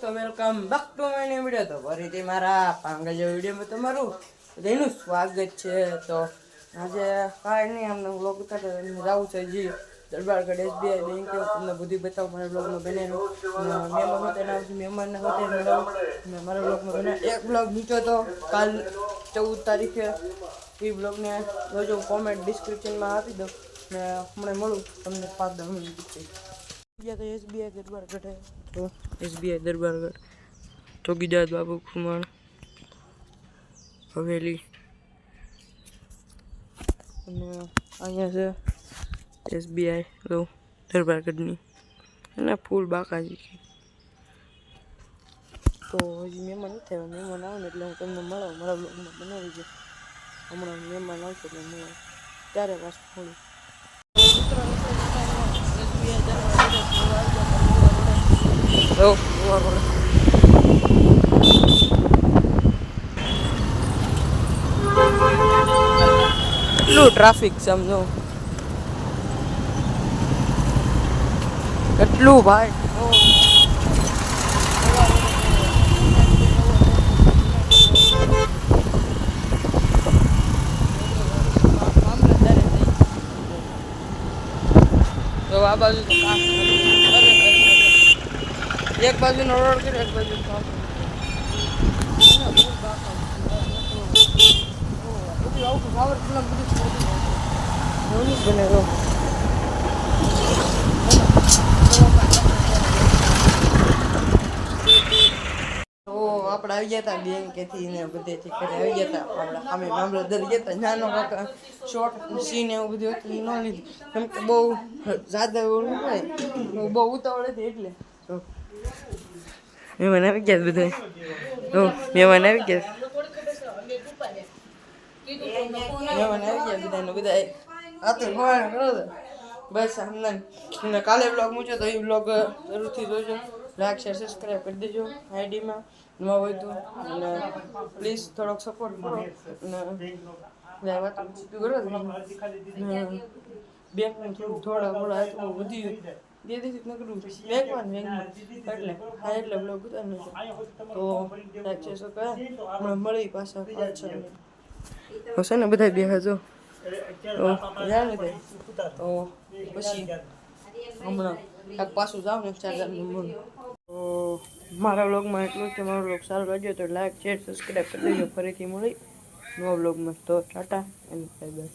તો welcome back to my new video. તો ફરીથી મારા પાંગલ વિડીયોમાં તમારું એનું સ્વાગત છે. તો આજે કાંઈ નહીં, અમને વ્લોગ ઉતારે જવું છે જી દરબારગઢ SBI બેંક. તમને બધું બતાવું મારા બ્લોગમાં બનેલું. મહેમાન હોતે મહેમાનને હોતે મેં મારા બ્લોગમાં બને એક બ્લોગ નીચો તો કાલ 14 તારીખે. એ બ્લોગને જોજો, કોમેન્ટ ડિસ્ક્રિપ્શનમાં આપી દો ને હમણાં મળું તમને 5-10 મિનિટ પછી. તો SBI દરબારગઢ તો SBI દરબારગઢ ચોકીદાર બાબુ ખુમાણ હવેલી અને અહીંયા છે SBI તો દરબારગઢની અને ફૂલ બાકાજી. તો હજી મહેમાન નથી આવ્યા, મહેમાન આવે ને એટલે હું તમને મળાવું, મારા બ્લોગમાં બનાવી છે. હમણાં મહેમાન આવશે એટલે મળાવું ત્યારે પાછું ખોલું. કેટલું ટ્રાફિક સમજો, કેટલું ભાઈ. તો આ બાજુ એક બાજુનો રોડ કર્યો, એક બાજુ આપણે આવી ગયા હતા બેંકેથી ને બધેથી ઘરે આવી ગયા હતા. આપણે સામે મામલતદાર ગયા હતા, નાનો કાકા શોર્ટ સીન એવું બધું હતું એ ન લીધું, કેમ કે બહુ જ્યાદા એવું હોય, બહુ ઉતાવળ હતી એટલે. તો મહેમાન આવી ગયા બધા, તો મહેમાન આવી ગયા, મહેમાન આવી ગયા બધાને બધા આ તો ભણ કરો તો બસ. અમને કાલે બ્લોગ મૂક્યો તો એ બ્લોગ જરૂરથી જોજો, લાઈક શેર સબસ્ક્રાઈબ કરી દેજો આઈડીમાં નવા હોય તો, અને પ્લીઝ થોડોક સપોર્ટ કરો. અને વાત કરો બેંકનું થોડા વધી બે દિવસ નકરું બેંકમાં એટલે હા એટલે બ્લોગ ઉતારનો છે. તો લાઈક શેર સબસ્ક્રાઈબ હમણાં મળી પાછા 5-6 હશે ને બધા બેહાજો તો જાણે દે. તો પછી હમણાં કાંક પાછું જાવ ને 4 નંબર. તો મારા બ્લોગમાં એટલું કે મારો બ્લોગ સારો લાગ્યો તો લાઈક શેર સબસ્ક્રાઈબ કરી દેજો. ફરીથી મળી નવા બ્લોગમાં. તો ટાટા એન્ડ બાય બાય.